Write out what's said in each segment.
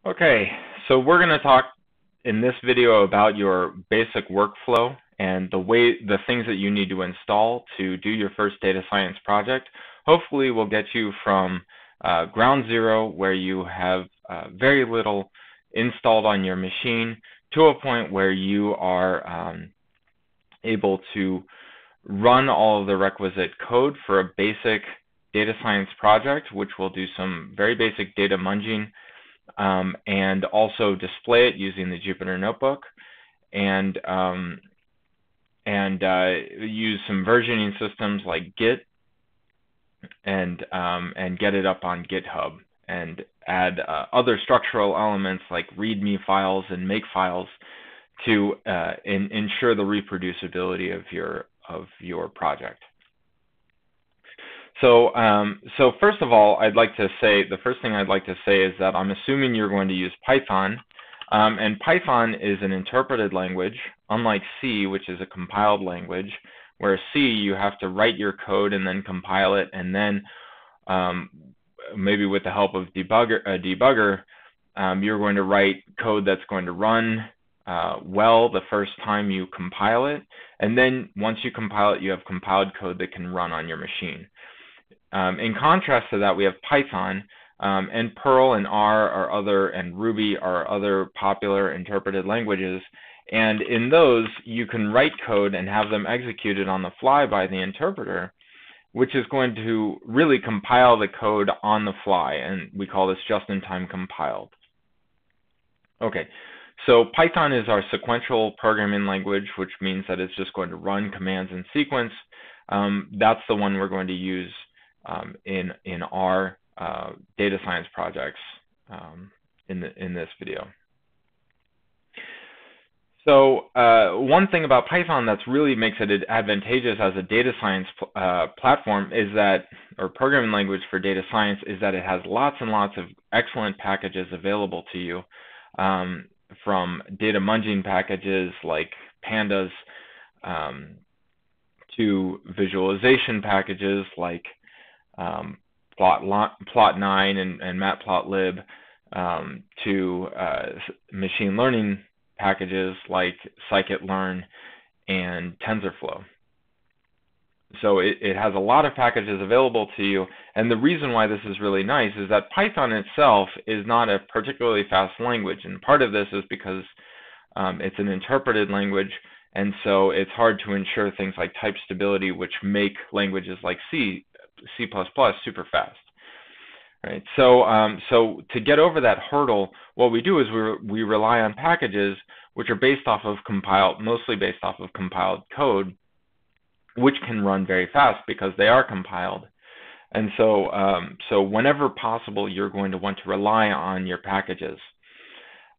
Okay, so we're going to talk in this video about your basic workflow and the things that you need to install to do your first data science project. Hopefully we'll get you from ground zero, where you have very little installed on your machine, to a point where you are able to run all of the requisite code for a basic data science project, which will do some very basic data munging, and also display it using the Jupyter notebook, and use some versioning systems like Git, and get it up on GitHub, and add other structural elements like README files and make files to ensure the reproducibility of your project. So first of all, the first thing I'd like to say is that I'm assuming you're going to use Python, and Python is an interpreted language, unlike C, which is a compiled language, where C, you have to write your code and then compile it, and then maybe with the help of a debugger, you're going to write code that's going to run well the first time you compile it, and then once you compile it, you have compiled code that can run on your machine. In contrast to that, we have Python, and Perl and R and Ruby are other popular interpreted languages, and in those you can write code and have them executed on the fly by the interpreter, which is going to really compile the code on the fly, and we call this just-in-time compiled. Okay, so Python is our sequential programming language, which means that it's just going to run commands in sequence. That's the one we're going to use in our data science projects in this video. So one thing about Python that really makes it advantageous as a data science platform is that, or programming language for data science, is that it has lots and lots of excellent packages available to you, from data munging packages like pandas, to visualization packages like plot9 and matplotlib, to machine learning packages like scikit-learn and TensorFlow. So it has a lot of packages available to you, and the reason why this is really nice is that Python itself is not a particularly fast language, and part of this is because it's an interpreted language, and so it's hard to ensure things like type stability, which make languages like C++ super fast. Right. So to get over that hurdle, what we do is we rely on packages which are mostly based off of compiled code, which can run very fast because they are compiled. And so whenever possible, you're going to want to rely on your packages.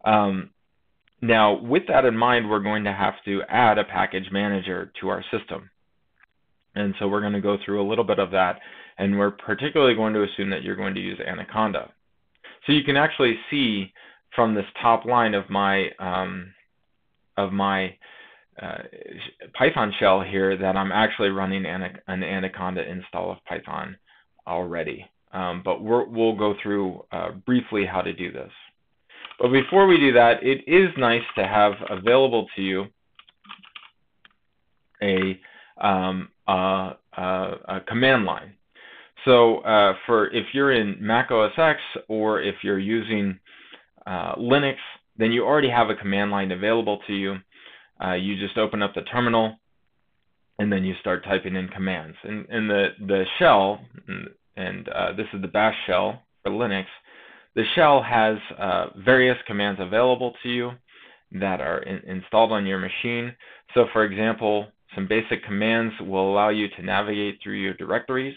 Now, with that in mind, we're going to have to add a package manager to our system. And so we're going to go through a little bit of that, and we're particularly going to assume that you're going to use Anaconda. So you can actually see from this top line of my Python shell here that I'm actually running an Anaconda install of Python already. But we'll go through briefly how to do this. But before we do that, it is nice to have available to you a command line. So if you're in Mac OS X, or if you're using Linux, then you already have a command line available to you. You just open up the terminal, and then you start typing in commands. And the shell, and this is the bash shell for Linux, the shell has various commands available to you that are installed on your machine. So for example, some basic commands will allow you to navigate through your directories.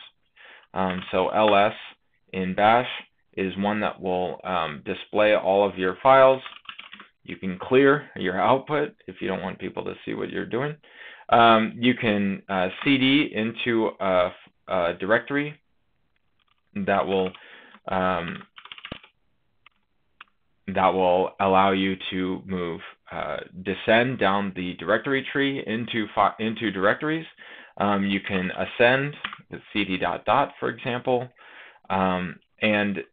So ls in bash is one that will display all of your files. You can clear your output if you don't want people to see what you're doing. You can cd into a directory that will allow you to descend down the directory tree into directories. You can ascend with cd ... for example, and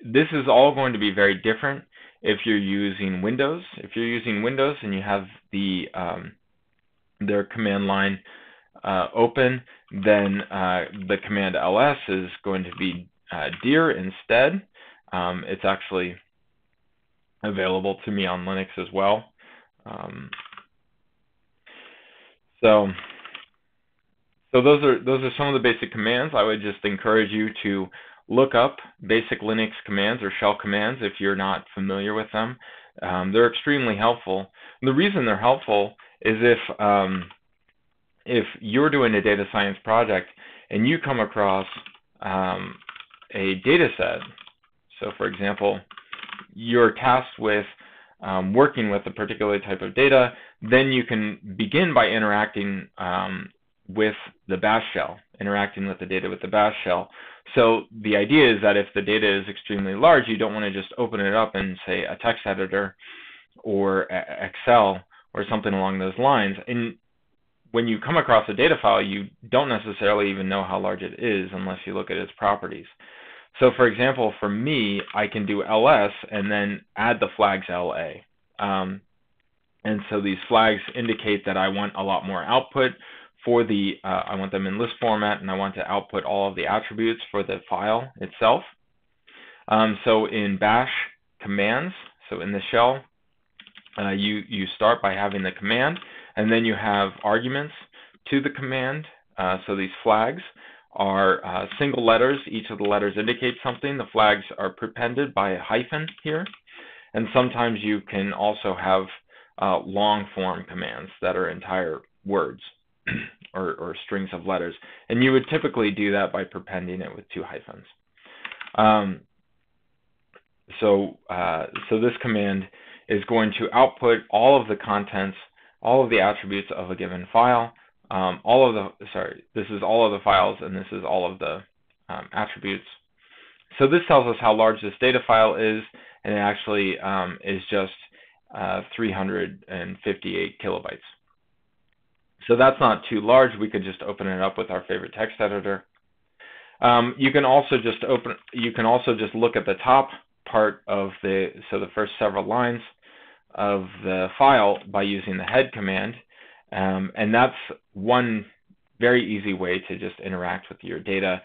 This is all going to be very different if you're using Windows. If you're using Windows and you have their command line open, then the command ls is going to be dir instead. It's actually available to me on Linux as well. So those are some of the basic commands. I would just encourage you to look up basic Linux commands or shell commands if you're not familiar with them. They're extremely helpful. And the reason they're helpful is if you're doing a data science project and you come across a data set, so for example, you're tasked with working with a particular type of data, then you can begin by interacting with the bash shell, interacting with the data with the bash shell. So the idea is that if the data is extremely large, you don't want to just open it up in, say, a text editor or Excel or something along those lines. And when you come across a data file, you don't necessarily even know how large it is unless you look at its properties. So for example, for me, I can do ls and then add the flags la. And so these flags indicate that I want a lot more output for the, I want them in list format, and I want to output all of the attributes for the file itself. So in bash commands, so in the shell, you start by having the command, and then you have arguments to the command. So these flags are single letters. Each of the letters indicates something. The flags are prepended by a hyphen here. And sometimes you can also have long form commands that are entire words or strings of letters. And you would typically do that by prepending it with two hyphens. So this command is going to output all of the contents, all of the attributes of a given file. This is all of the files, and this is all of the attributes. So this tells us how large this data file is, and it actually is just 358 kilobytes. So that's not too large. We could just open it up with our favorite text editor. You can also just look at the top part of the first several lines of the file by using the head command. And that's one very easy way to just interact with your data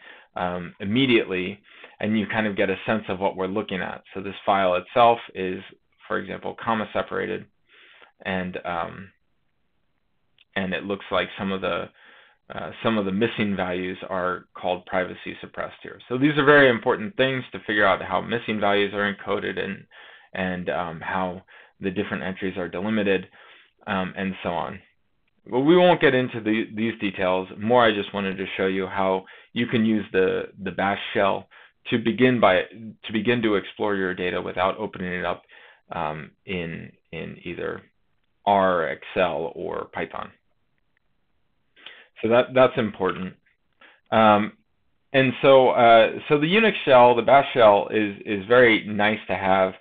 immediately, and you kind of get a sense of what we're looking at. So this file itself is, for example, comma separated, and it looks like some of the missing values are called privacy suppressed here. So these are very important things to figure out how missing values are encoded and how the different entries are delimited, and so on. Well, we won't get into these details. More, I just wanted to show you how you can use the bash shell to begin to explore your data without opening it up in either R, Excel, or Python. So that's important. And so the Unix shell, the bash shell, is very nice to have.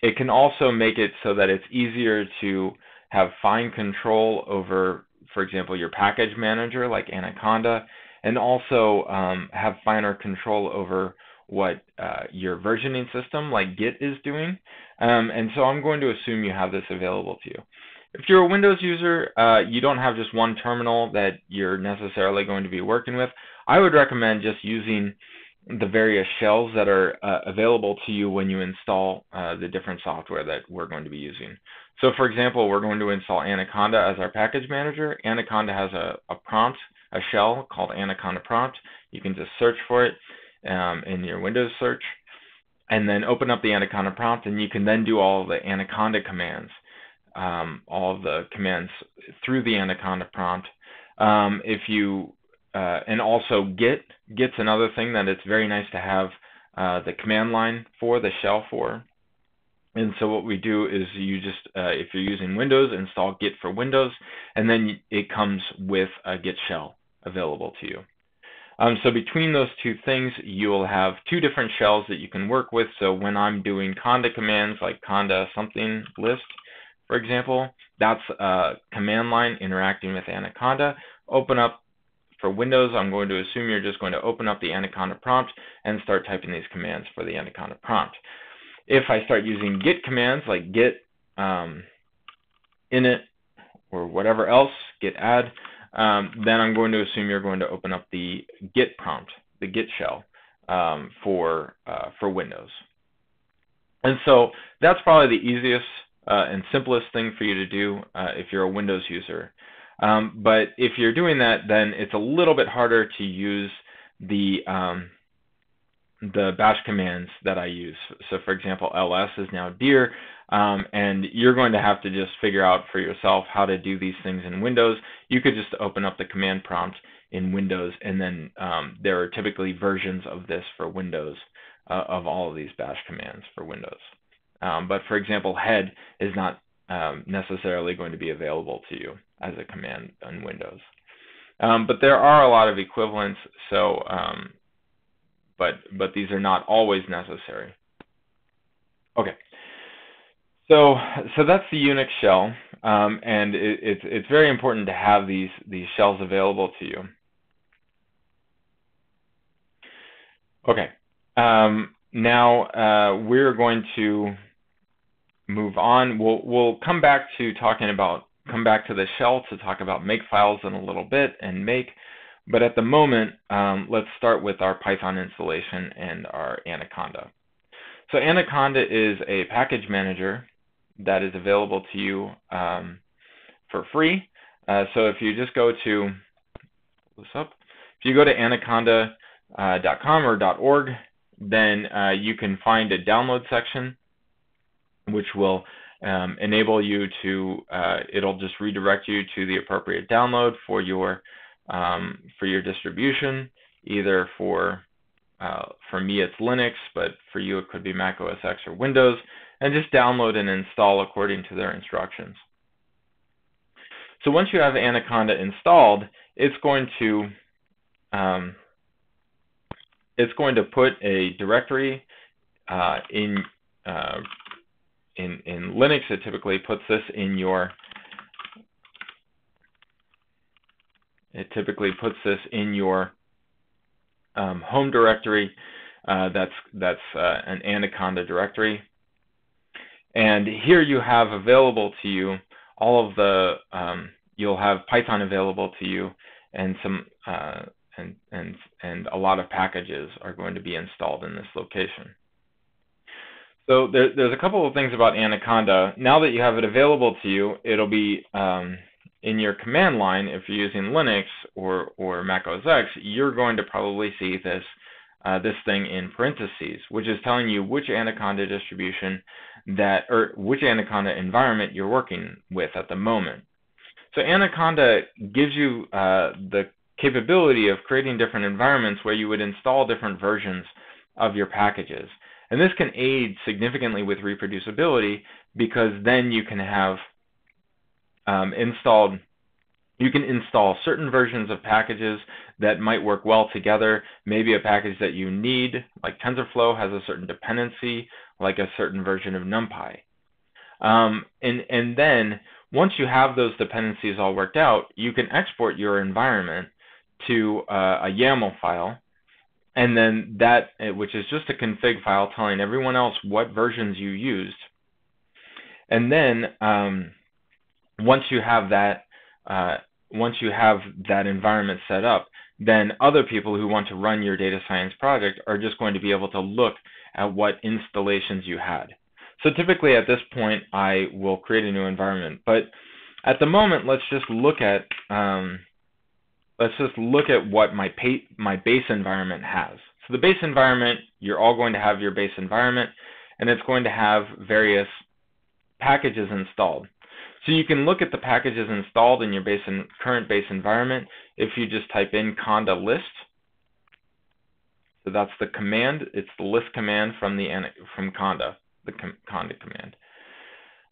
It can also make it so that it's easier to have fine control over, for example, your package manager like Anaconda, and also have finer control over what your versioning system like Git is doing. And so I'm going to assume you have this available to you. If you're a Windows user, you don't have just one terminal that you're necessarily going to be working with. I would recommend just using the various shells that are available to you when you install the different software that we're going to be using. So for example, we're going to install Anaconda as our package manager. Anaconda has a prompt, a shell called Anaconda prompt. You can just search for it in your Windows search, and then open up the Anaconda prompt, and you can then do all of the Anaconda commands, all of the commands through the Anaconda prompt. And also Git's another thing that it's very nice to have the command line for, the shell for. And so what we do is you just, if you're using Windows, install Git for Windows, and then it comes with a Git shell available to you. So between those two things, you'll have two different shells that you can work with. So when I'm doing conda commands like conda something list, for example, that's a command line interacting with Anaconda. Open up For Windows, I'm going to assume you're just going to open up the Anaconda prompt and start typing these commands for the Anaconda prompt. If I start using git commands like git init or whatever else, git add, then I'm going to assume you're going to open up the git prompt, the git shell for Windows. And so that's probably the easiest and simplest thing for you to do if you're a Windows user. But if you're doing that, then it's a little bit harder to use the bash commands that I use. So for example, ls is now dir, and you're going to have to just figure out for yourself how to do these things in Windows. You could just open up the command prompt in Windows, and then there are typically versions of this for Windows, of all of these bash commands for Windows. But for example, head is not necessarily going to be available to you as a command in Windows. But there are a lot of equivalents, so but these are not always necessary. Okay, so that's the Unix shell, and it's very important to have these shells available to you. Okay, now we're going to move on. We'll come back to the shell to talk about makefiles in a little bit and make. But at the moment, let's start with our Python installation and our Anaconda. So Anaconda is a package manager that is available to you for free. So if you just go to, if you go to anaconda.com or .org, then you can find a download section, which will enable you to, it'll just redirect you to the appropriate download for your distribution. Either for me it's Linux, but for you it could be Mac OS X or Windows, and just download and install according to their instructions. So once you have Anaconda installed, it's going to put a directory in Linux. It typically puts this in your home directory. That's an Anaconda directory, and here you have available to you all of the you'll have Python available to you, and some and a lot of packages are going to be installed in this location. So there's a couple of things about Anaconda. Now that you have it available to you, it'll be in your command line. If you're using Linux or Mac OS X, you're going to probably see this thing in parentheses, which is telling you which Anaconda distribution or which Anaconda environment you're working with at the moment. So Anaconda gives you the capability of creating different environments where you would install different versions of your packages. And this can aid significantly with reproducibility, because then you can have you can install certain versions of packages that might work well together. Maybe a package that you need, like TensorFlow, has a certain dependency, like a certain version of NumPy. And then once you have those dependencies all worked out, you can export your environment to a YAML file, and then that, which is just a config file telling everyone else what versions you used. And then once you have that environment set up, then other people who want to run your data science project are just going to be able to look at what installations you had. So typically at this point, I will create a new environment. But at the moment, let's just look at what my base environment has. So the base environment, you're all going to have your base environment, and it's going to have various packages installed. So you can look at the packages installed in your current base environment if you just type in conda list. So that's the command. It's the list command from conda, the conda command.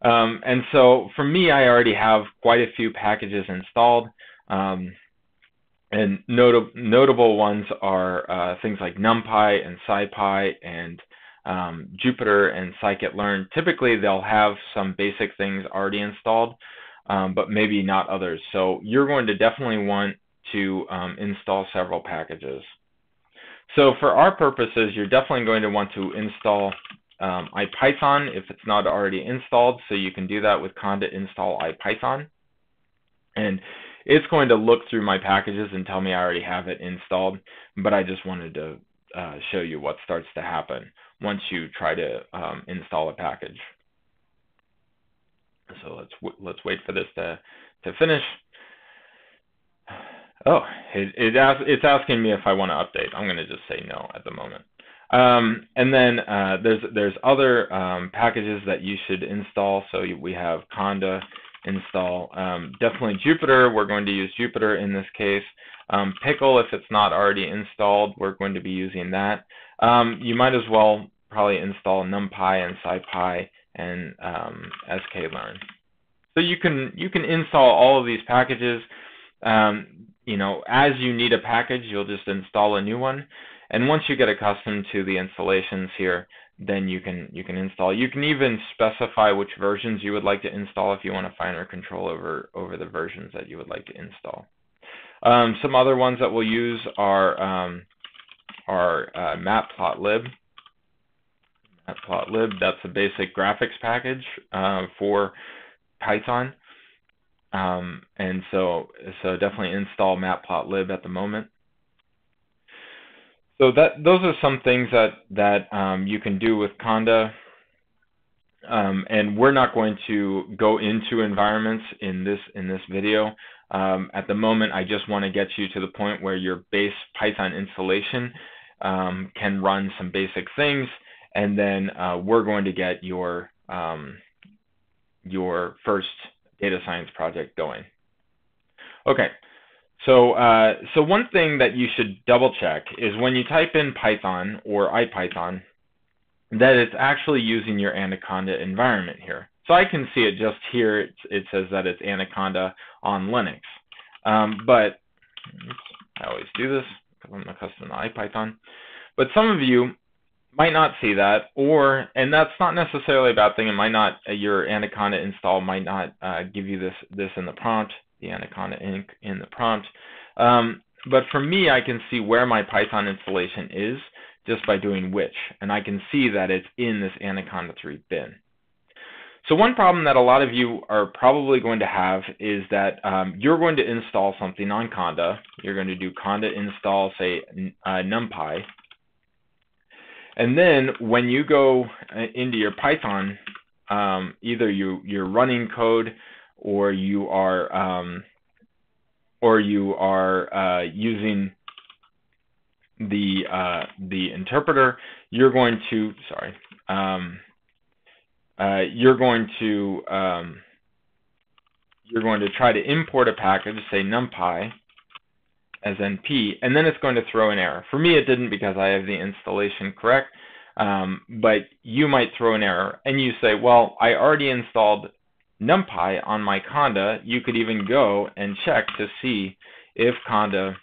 And so for me, I already have quite a few packages installed. And notable ones are things like numpy and scipy and jupyter and scikit-learn. Typically, they'll have some basic things already installed, but maybe not others. So you're going to definitely want to install several packages. So for our purposes, you're definitely going to want to install iPython if it's not already installed. So you can do that with conda install iPython. And it's going to look through my packages and tell me I already have it installed, but I just wanted to show you what starts to happen once you try to install a package. So let's wait for this to finish. Oh, it's asking me if I want to update. I'm going to just say no at the moment. And then there's other packages that you should install. So we have conda install. Definitely Jupyter. We're going to use Jupyter in this case. Pickle, if it's not already installed, we're going to be using that. You might as well probably install numpy and scipy and sklearn. So you can install all of these packages. You know, as you need a package, you'll just install a new one. And once you get accustomed to the installations here, then you can install. You can even specify which versions you would like to install if you want to finer control over the versions that you would like to install. Some other ones that we'll use are matplotlib. Matplotlib, that's a basic graphics package for Python. And so definitely install matplotlib at the moment. So those are some things that you can do with conda. And we're not going to go into environments in this video. At the moment, I just want to get you to the point where your base Python installation can run some basic things, and then we're going to get your first data science project going. Okay, so one thing that you should double check is when you type in Python or iPython, that it's actually using your Anaconda environment here. So I can see it just here. It says that it's Anaconda on Linux. But I always do this because I'm accustomed to iPython. But some of you might not see that, and that's not necessarily a bad thing. It might not, your Anaconda install might not give you this in the prompt, the Anaconda Inc. in the prompt. But for me, I can see where my Python installation is just by doing which, and I can see that it's in this Anaconda 3 bin. So one problem that a lot of you are probably going to have is that you're going to install something on conda. You're going to do conda install, say, numpy. And then when you go into your Python, either you're running code or you are using the interpreter, you're going to try to import a package, say numpy as np, and then it's going to throw an error. For me, it didn't because I have the installation correct, but you might throw an error, and you say, well, I already installed numpy on my conda. You could even go and check to see if conda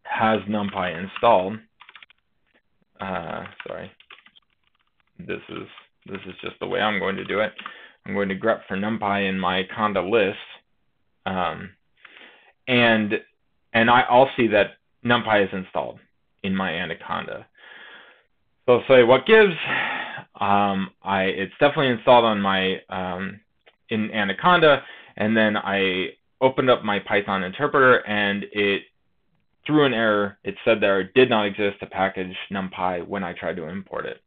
has numpy installed. Sorry, this is just the way I'm going to do it. I'm going to grep for numpy in my conda list, and I'll see that numpy is installed in my Anaconda. So I'll say what gives. It's definitely installed on my in Anaconda, and then I opened up my Python interpreter, and it threw an error. It said there did not exist a package numpy when I tried to import it.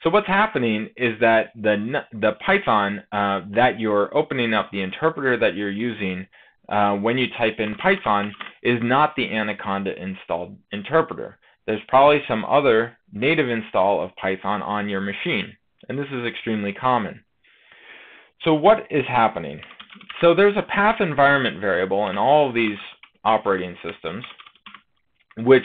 So what's happening is that the Python that you're opening up, the interpreter that you're using when you type in Python, is not the Anaconda installed interpreter. There's probably some other native install of Python on your machine, and this is extremely common. So what is happening? So there's a path environment variable in all of these operating systems, which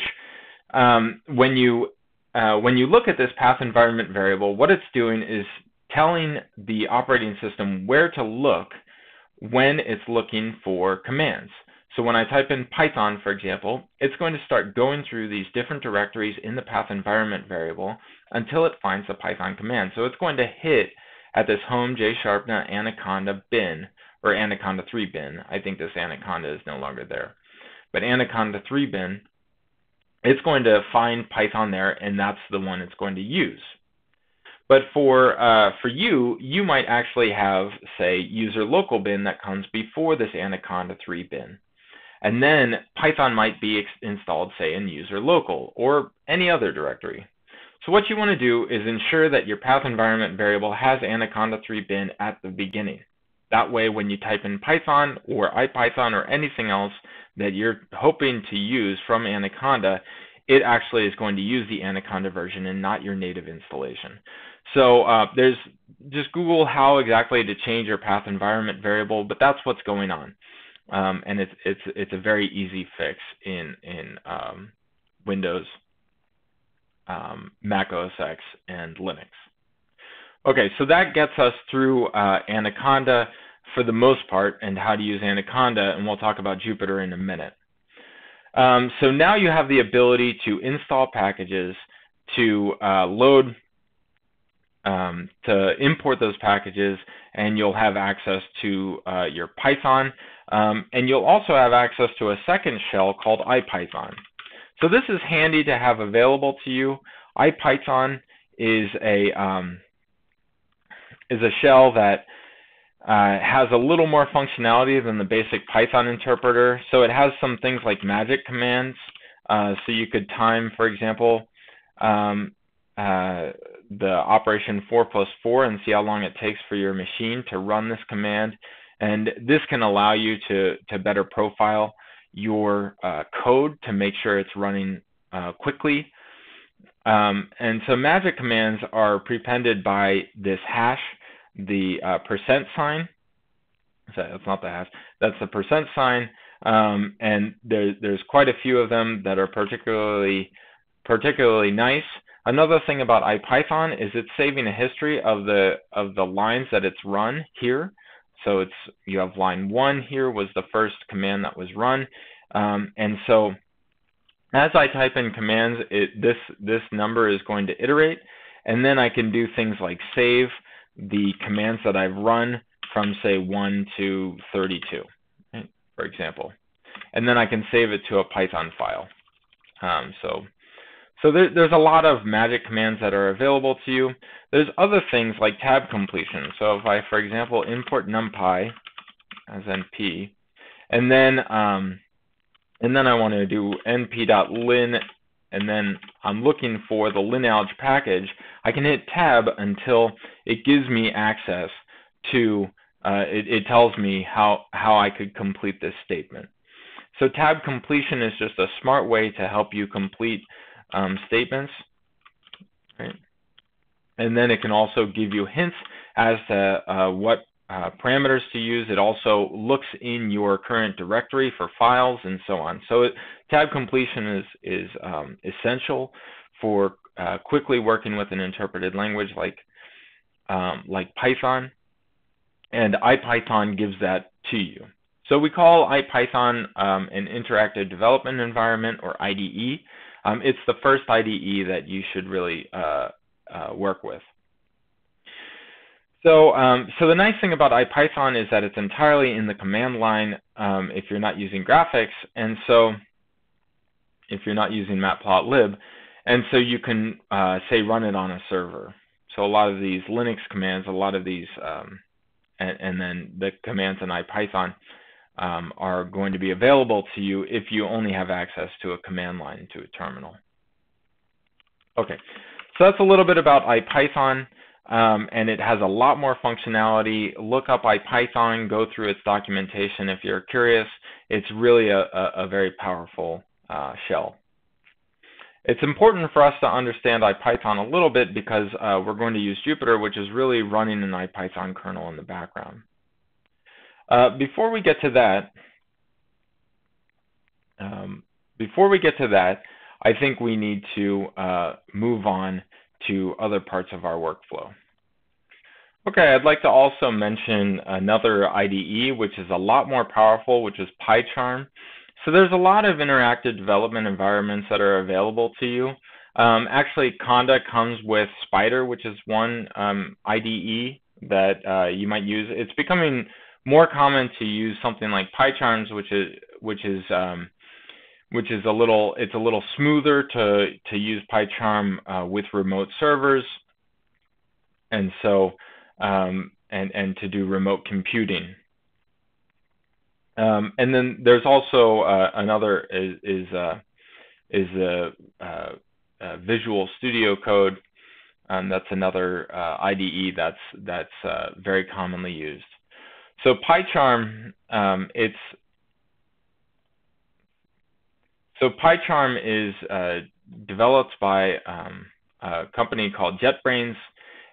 when you look at this path environment variable, what it's doing is telling the operating system where to look when it's looking for commands. So when I type in Python, for example, it's going to start going through these different directories in the path environment variable until it finds the Python command. So it's going to hit at this home JSharpna Anaconda bin, or Anaconda 3 bin. I think this Anaconda is no longer there. but Anaconda 3 bin, it's going to find Python there, and that's the one it's going to use. But for you, you might actually have, say, user local bin that comes before this Anaconda 3 bin. And then Python might be installed, say, in user local or any other directory. So what you want to do is ensure that your path environment variable has Anaconda 3 bin at the beginning. That way, when you type in Python or iPython or anything else that you're hoping to use from Anaconda, it actually is going to use the Anaconda version and not your native installation. So just Google how exactly to change your path environment variable, but that's what's going on. And it's a very easy fix in Windows, Mac OS X, and Linux. Okay, so that gets us through Anaconda for the most part and how to use Anaconda, and we'll talk about Jupyter in a minute. So now you have the ability to install packages, to to import those packages, and you'll have access to your Python, and you'll also have access to a second shell called iPython. So this is handy to have available to you. iPython is a shell that has a little more functionality than the basic Python interpreter. So it has some things like magic commands. So you could time, for example, the operation 4 + 4 and see how long it takes for your machine to run this command. And this can allow you to better profile your code to make sure it's running quickly. And so magic commands are prepended by this hash, the %sign. So that's not the hash, that's the %sign. And there's quite a few of them that are particularly nice. Another thing about iPython is it's saving a history of the lines that it's run here. So you have line 1 here was the first command that was run, and so as I type in commands, this number is going to iterate, and then I can do things like save the commands that I've run from, say, 1 to 32, right, for example, and then I can save it to a Python file. So there's a lot of magic commands that are available to you. There's other things like tab completion. So if I, for example, import numpy as np, and then I want to do np.lin, and then I'm looking for the linalg package, I can hit tab until it gives me access to, it tells me how I could complete this statement. So tab completion is just a smart way to help you complete statements, right? And then it can also give you hints as to what parameters to use. It also looks in your current directory for files and so on. So tab completion is essential for quickly working with an interpreted language like Python, and iPython gives that to you. So we call iPython an interactive development environment, or IDE. It's the first IDE that you should really work with. So the nice thing about iPython is that it's entirely in the command line if you're not using graphics, and so if you're not using matplotlib, and so you can say run it on a server. So a lot of these Linux commands, a lot of these, and then the commands in iPython are going to be available to you if you only have access to a command line to a terminal. Okay, so that's a little bit about iPython, and it has a lot more functionality. Look up iPython, go through its documentation if you're curious. It's really a very powerful shell. It's important for us to understand iPython a little bit because we're going to use Jupyter, which is really running an iPython kernel in the background. Before we get to that, I think we need to move on to other parts of our workflow. Okay, I'd like to also mention another IDE, which is a lot more powerful, which is PyCharm. So there's a lot of interactive development environments that are available to you. Actually, Conda comes with Spider, which is one IDE that you might use. It's becoming more common to use something like PyCharms, which is which is it's a little smoother to use PyCharm with remote servers, and so and to do remote computing. And then there's also another is Visual Studio Code. That's another IDE that's very commonly used. So PyCharm, PyCharm is developed by a company called JetBrains,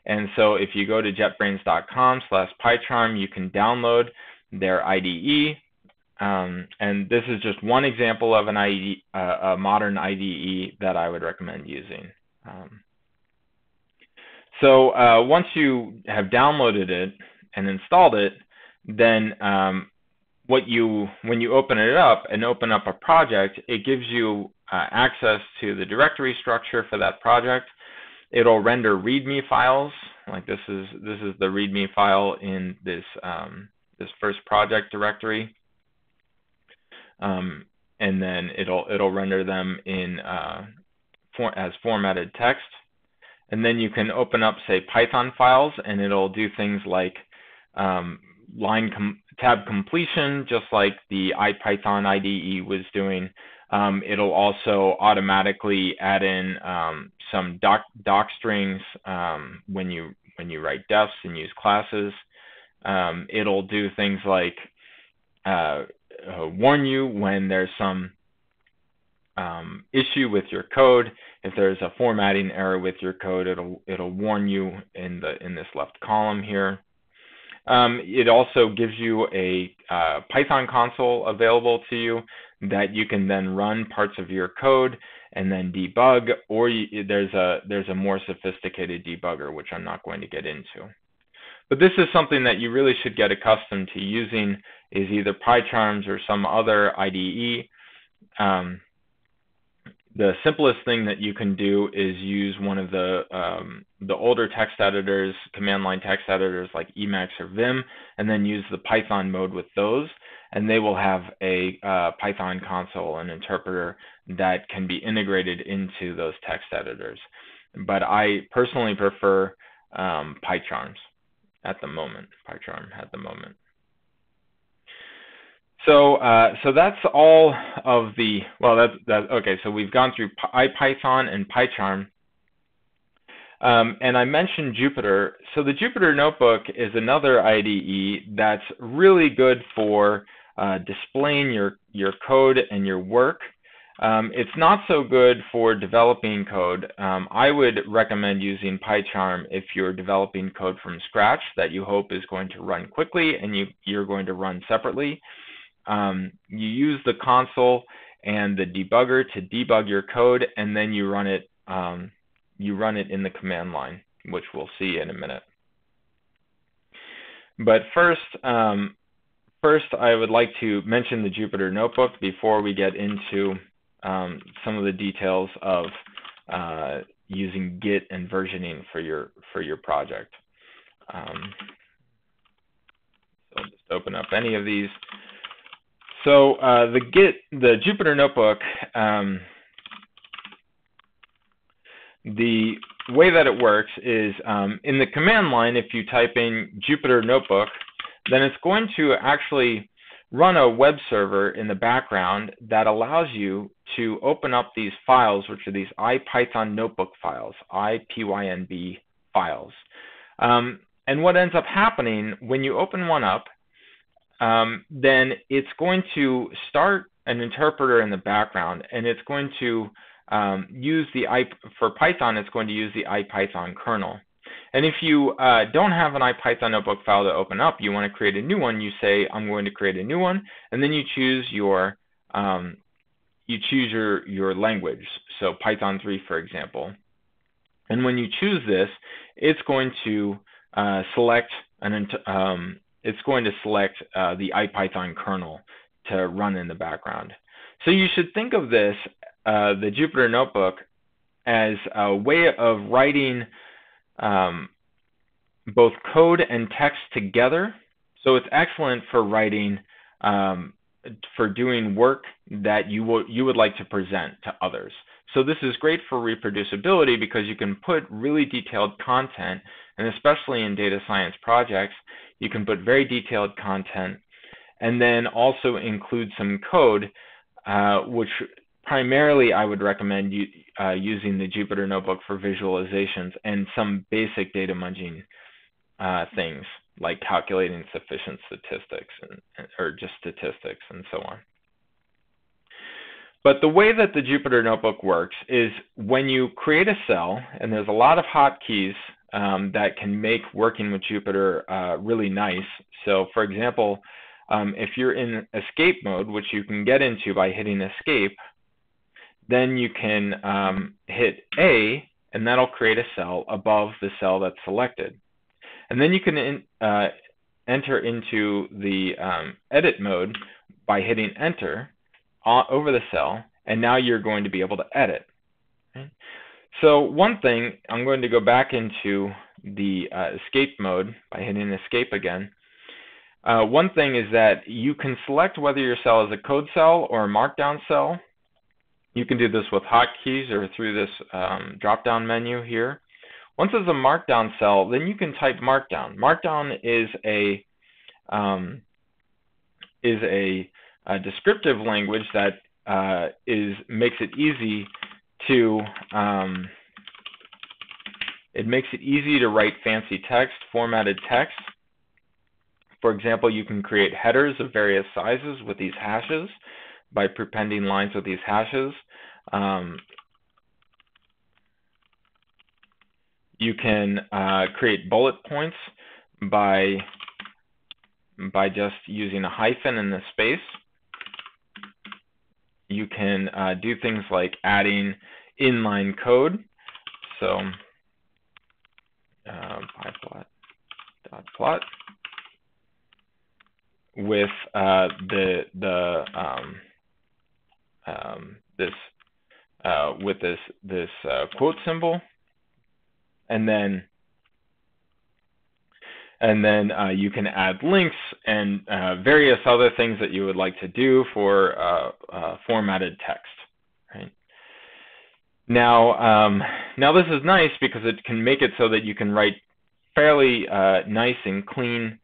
and so if you go to jetbrains.com/PyCharm, you can download their IDE, and this is just one example of an IDE, a modern IDE that I would recommend using. So once you have downloaded it and installed it, then when you open it up and open up a project, it gives you access to the directory structure for that project. It'll render README files, like this is the README file in this this first project directory, and then it'll render them in as formatted text. And then you can open up, say, Python files, and it'll do things like tab completion, just like the iPython IDE was doing. It'll also automatically add in some doc strings when you write defs and use classes. It'll do things like warn you when there's some issue with your code. If there's a formatting error with your code, it'll warn you in this left column here. It also gives you a Python console available to you that you can then run parts of your code and then debug, or there's a more sophisticated debugger, which I'm not going to get into. But this is something that you really should get accustomed to using, is either PyCharms or some other IDE. The simplest thing that you can do is use one of the older text editors, command line text editors like Emacs or Vim, and then use the Python mode with those, and they will have a Python console, an interpreter that can be integrated into those text editors. But I personally prefer PyCharm at the moment. So that's all of the, well, okay, so we've gone through iPython and PyCharm. And I mentioned Jupyter. So the Jupyter Notebook is another IDE that's really good for displaying your code and your work. It's not so good for developing code. I would recommend using PyCharm if you're developing code from scratch that you hope is going to run quickly and you're going to run separately. You use the console and the debugger to debug your code, and then you run it in the command line, which we'll see in a minute. But first I would like to mention the Jupyter Notebook before we get into some of the details of using Git and versioning for your project. So I'll just open up any of these. So the Jupyter Notebook, the way that it works is in the command line, if you type in Jupyter Notebook, then it's going to actually run a web server in the background that allows you to open up these files, which are these iPython notebook files, IPYNB files. And what ends up happening when you open one up, then it's going to start an interpreter in the background, and it's going to for Python, it's going to use the iPython kernel. And if you don't have an iPython notebook file to open up, you want to create a new one, you say, I'm going to create a new one, and then you choose your language, so Python 3, for example. And when you choose this, it's going to select the iPython kernel to run in the background. So you should think of this, the Jupyter Notebook, as a way of writing both code and text together. So it's excellent for writing for doing work that you would like to present to others. So this is great for reproducibility because you can put really detailed content, and especially in data science projects, you can put very detailed content and then also include some code, which primarily I would recommend using the Jupyter Notebook for visualizations and some basic data munging things like calculating sufficient statistics or just statistics and so on. But the way that the Jupyter Notebook works is when you create a cell, and there's a lot of hotkeys that can make working with Jupyter really nice. So for example, if you're in escape mode, which you can get into by hitting escape, then you can hit A, and that'll create a cell above the cell that's selected. And then you can enter into the edit mode by hitting enter over the cell, and now you're going to be able to edit. Okay? So one thing, I'm going to go back into the escape mode by hitting escape again. One thing is that you can select whether your cell is a code cell or a markdown cell. You can do this with hotkeys or through this drop-down menu here. Once it's a markdown cell, then you can type markdown. Markdown is a descriptive language that makes it easy to write fancy text, formatted text. For example, you can create headers of various sizes with these hashes by prepending lines with these hashes. You can create bullet points by just using a hyphen in the space. You can do things like adding inline code. So pyplot.plot with this quote symbol, and then you can add links and various other things that you would like to do for formatted text. Right? Now this is nice because it can make it so that you can write fairly nice and clean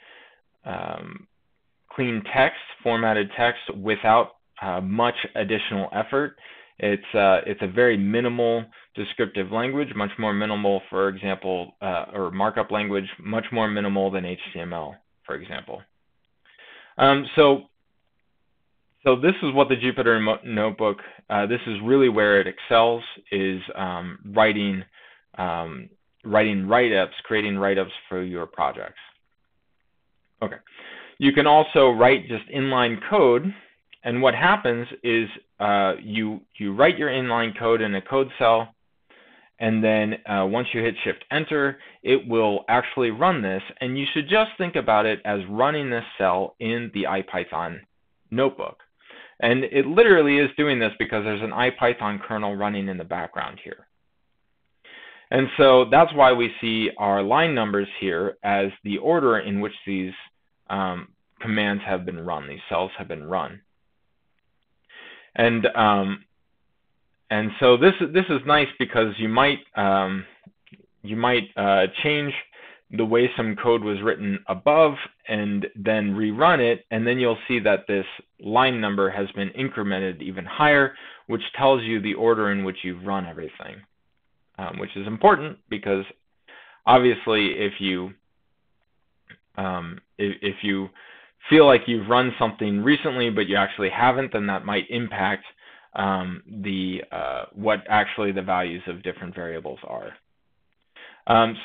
text, formatted text, without much additional effort. It's a very minimal descriptive language, much more minimal, for example, or markup language, much more minimal than HTML, for example. So this is what the Jupyter Notebook, this is really where it excels, is writing write-ups, creating write-ups for your projects. Okay. You can also write just inline code, and what happens is you write your inline code in a code cell, and then once you hit Shift-Enter, it will actually run this, and you should just think about it as running this cell in the iPython notebook. And it literally is doing this because there's an iPython kernel running in the background here. And so that's why we see our line numbers here as the order in which these commands have been run, these cells have been run. And so this is nice because you might change the way some code was written above and then rerun it, and then you'll see that this line number has been incremented even higher, which tells you the order in which you've run everything, which is important because obviously if you feel like you've run something recently but you actually haven't, then that might impact what actually the values of different variables are.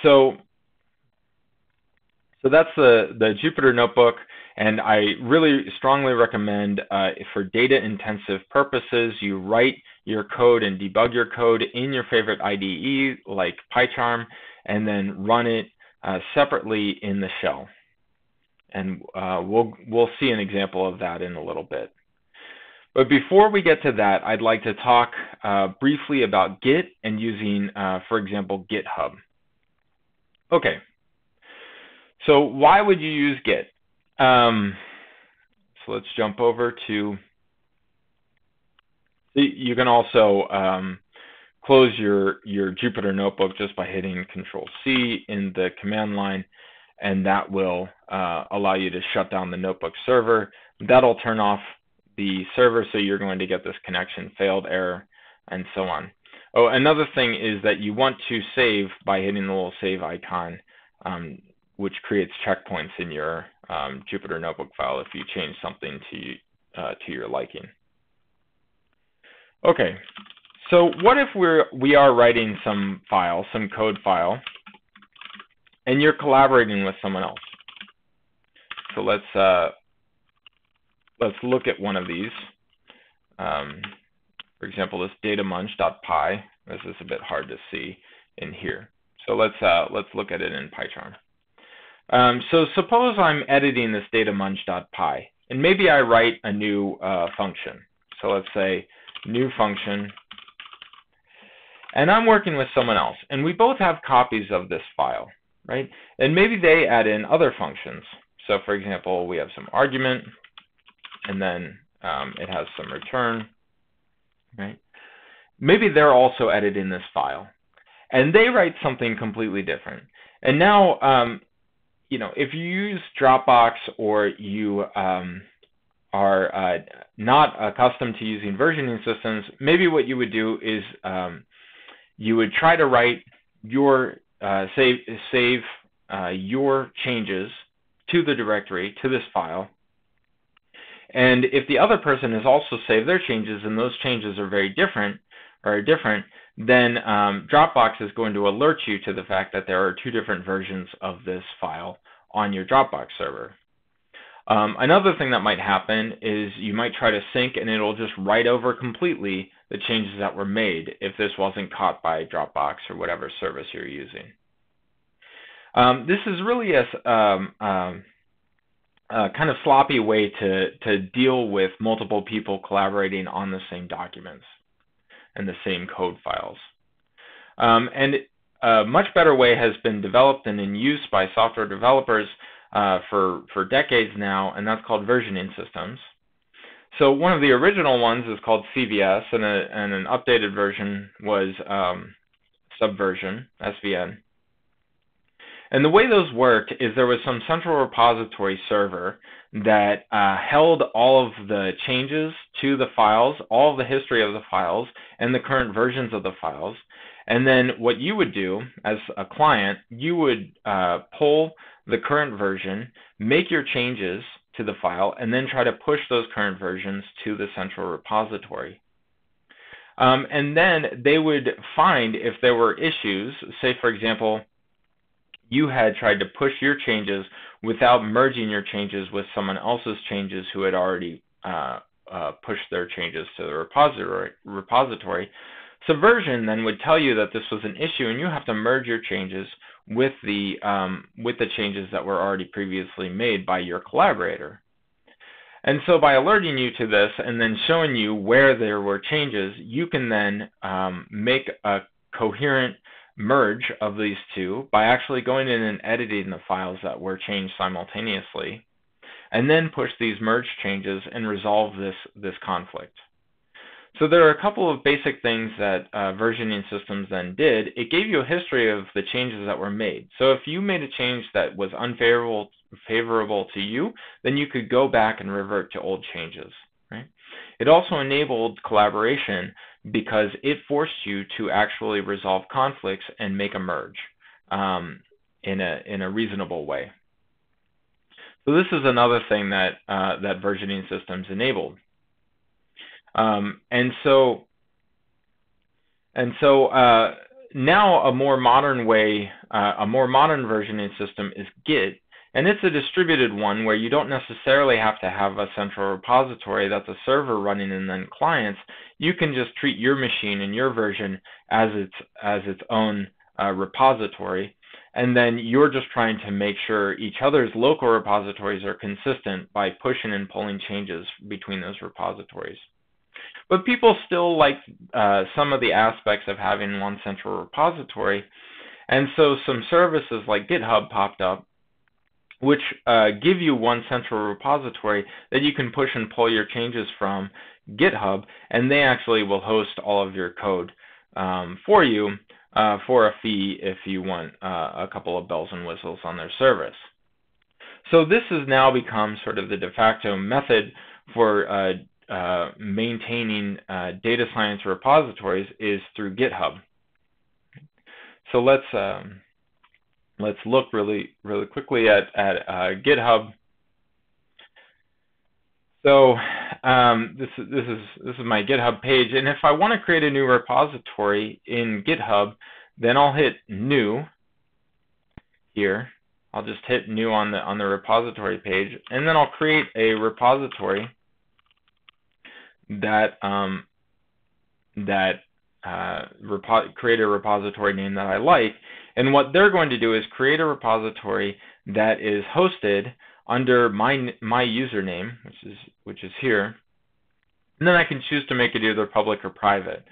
So that's the Jupyter Notebook, and I really strongly recommend for data-intensive purposes, you write your code and debug your code in your favorite IDE like PyCharm, and then run it separately in the shell. And we'll see an example of that in a little bit. But before we get to that, I'd like to talk briefly about Git and using, for example, GitHub. Okay. So why would you use Git? So So let's jump over to, you can also close your Jupyter notebook just by hitting Control-C in the command line, and that will allow you to shut down the notebook server. That'll turn off the server, so you're going to get this connection failed error and so on. Oh, another thing is that you want to save by hitting the little save icon, which creates checkpoints in your Jupyter notebook file if you change something to your liking. Okay, so what if we are writing some file, some code file, and you're collaborating with someone else? So let's look at one of these. For example, this datamunch.py. This is a bit hard to see in here. So let's look at it in PyCharm. So suppose I'm editing this datamunch.py, and maybe I write a new function. So let's say new function, and I'm working with someone else, and we both have copies of this file, right? And maybe they add in other functions. So for example, we have some argument, and then it has some return, right? Maybe they're also editing this file, and they write something completely different. And now, if you use Dropbox or you are not accustomed to using versioning systems, maybe what you would do is you would try to write your save your changes to the directory, to this file. And if the other person has also saved their changes and those changes are very different, then Dropbox is going to alert you to the fact that there are two different versions of this file on your Dropbox server. Another thing that might happen is you might try to sync, and it'll just write over completely the changes that were made if this wasn't caught by Dropbox or whatever service you're using. This is really a kind of sloppy way to deal with multiple people collaborating on the same documents and the same code files. And a much better way has been developed and in use by software developers for decades now, and that's called versioning systems. So one of the original ones is called CVS, and an updated version was Subversion, SVN. And the way those worked is there was some central repository server that held all of the changes to the files, all of the history of the files, and the current versions of the files. And then what you would do as a client, you would pull the current version, make your changes to the file, and then try to push those current versions to the central repository. And then they would find if there were issues. Say, for example, you had tried to push your changes without merging your changes with someone else's changes who had already pushed their changes to the repository. Subversion then would tell you that this was an issue, and you have to merge your changes with the changes that were already previously made by your collaborator. And so by alerting you to this and then showing you where there were changes, you can then make a coherent merge of these two by actually going in and editing the files that were changed simultaneously, and then push these merge changes and resolve this conflict. So there are a couple of basic things that versioning systems then did. It gave you a history of the changes that were made. So if you made a change that was unfavorable to you, then you could go back and revert to old changes, right? It also enabled collaboration because it forced you to actually resolve conflicts and make a merge in a reasonable way. So this is another thing that that versioning systems enabled. And so now a more modern way, a more modern versioning system is Git, and it's a distributed one where you don't necessarily have to have a central repository that's a server running and then clients. You can just treat your machine and your version as its own repository, and then you're just trying to make sure each other's local repositories are consistent by pushing and pulling changes between those repositories. But people still like some of the aspects of having one central repository, and so some services like GitHub popped up which give you one central repository that you can push and pull your changes from GitHub, and they actually will host all of your code for you for a fee if you want a couple of bells and whistles on their service. So this has now become sort of the de facto method for maintaining data science repositories is through GitHub. So let's look really quickly at GitHub. So this is my GitHub page, and if I want to create a new repository in GitHub, then I'll hit New here. I'll just hit New on the repository page, and then I'll create a repository that create a repository name that I like. And what they're going to do is create a repository that is hosted under my username, which is here. And then I can choose to make it either public or private.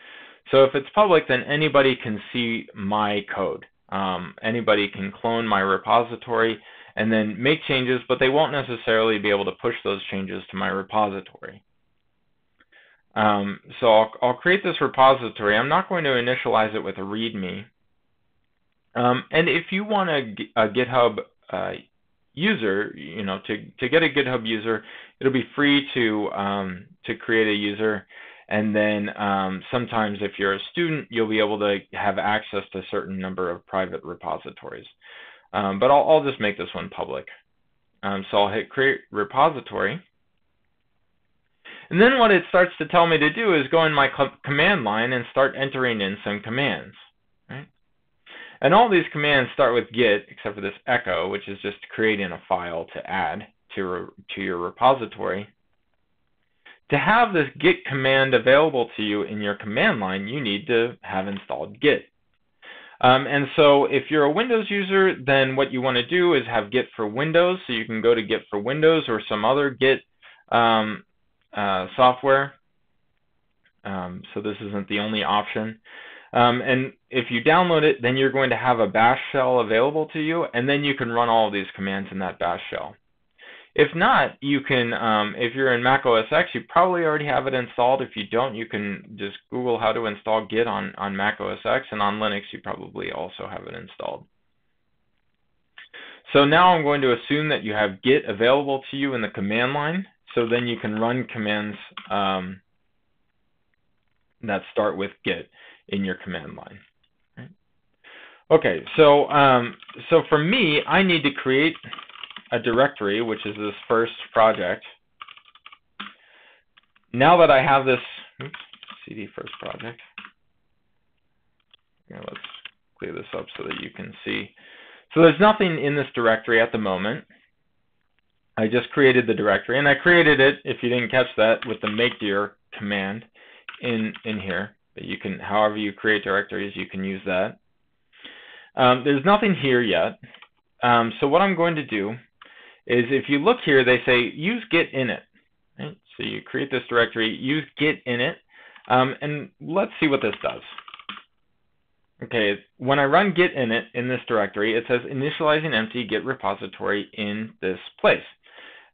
So if it's public, then anybody can see my code. Anybody can clone my repository and then make changes, but they won't necessarily be able to push those changes to my repository. So I'll create this repository. I'm not going to initialize it with a README. And if you want a GitHub user, to get a GitHub user, it'll be free to create a user. And then sometimes if you're a student, you'll be able to have access to a certain number of private repositories. But I'll just make this one public. So I'll hit Create Repository. And then what it starts to tell me to do is go in my command line and start entering in some commands. Right? And all these commands start with git, except for this echo, which is just creating a file to add to your repository. To have this git command available to you in your command line, you need to have installed git. And so if you're a Windows user, then what you want to do is have git for Windows. So you can go to git for Windows or some other git software. So this isn't the only option. And if you download it, then you're going to have a bash shell available to you, and then you can run all of these commands in that bash shell. If not, you can, if you're in Mac OS X, you probably already have it installed. If you don't, you can just Google how to install Git on Mac OS X, and on Linux, you probably also have it installed. So now I'm going to assume that you have Git available to you in the command line, so then you can run commands that start with Git in your command line. Right? Okay, so so for me, I need to create a directory, which is this first project. Now that I have this, CD first project. Now let's clear this up so that you can see. So there's nothing in this directory at the moment. I just created the directory, and I created it, if you didn't catch that, with the makedir command in here. But you can, however you create directories, you can use that. There's nothing here yet. So what I'm going to do is, if you look here, they say use git init. Right? So you create this directory, use git init, and let's see what this does. Okay, when I run git init in this directory, it says initializing empty git repository in this place.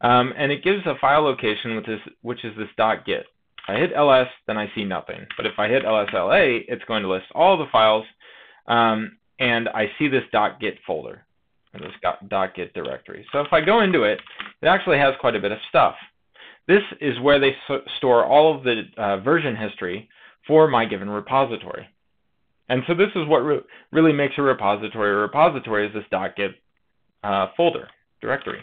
And it gives a file location which is this .git. If I hit ls, then I see nothing. But if I hit lsla, it's going to list all the files, and I see this .git folder, or this .git directory. So if I go into it, it actually has quite a bit of stuff. This is where they store all of the version history for my given repository. And so this is what really makes a repository. A repository is this .git folder directory.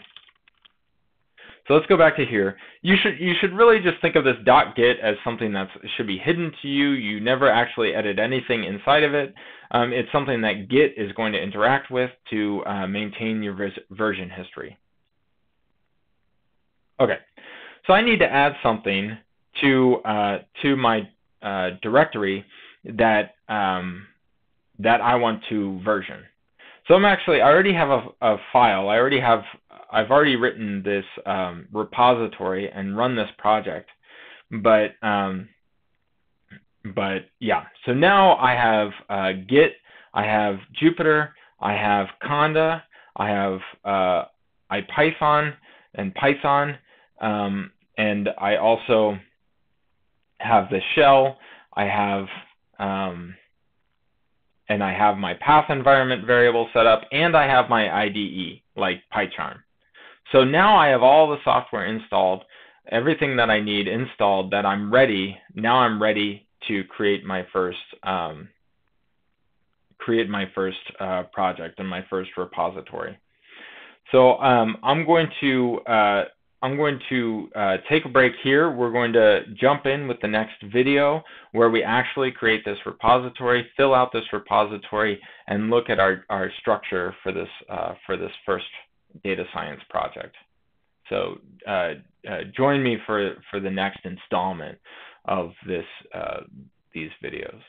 So let's go back to here. You should really just think of this .git as something that should be hidden to you. You never actually edit anything inside of it. It's something that Git is going to interact with to maintain your version history. Okay, so I need to add something to my directory that that I want to version. So I already have a file. I've already written this repository and run this project, but yeah. So now I have Git, I have Jupyter, I have Conda, I have iPython and Python, and I also have the shell. I have and I have my path environment variable set up, and I have my IDE like PyCharm. So now I have all the software installed, everything that I need installed, that I'm ready. Now I'm ready to create my first project and my first repository. So I'm going to take a break here. We're going to jump in with the next video where we actually create this repository, fill out this repository, and look at our structure for this first data science project. So join me for the next installment of these videos.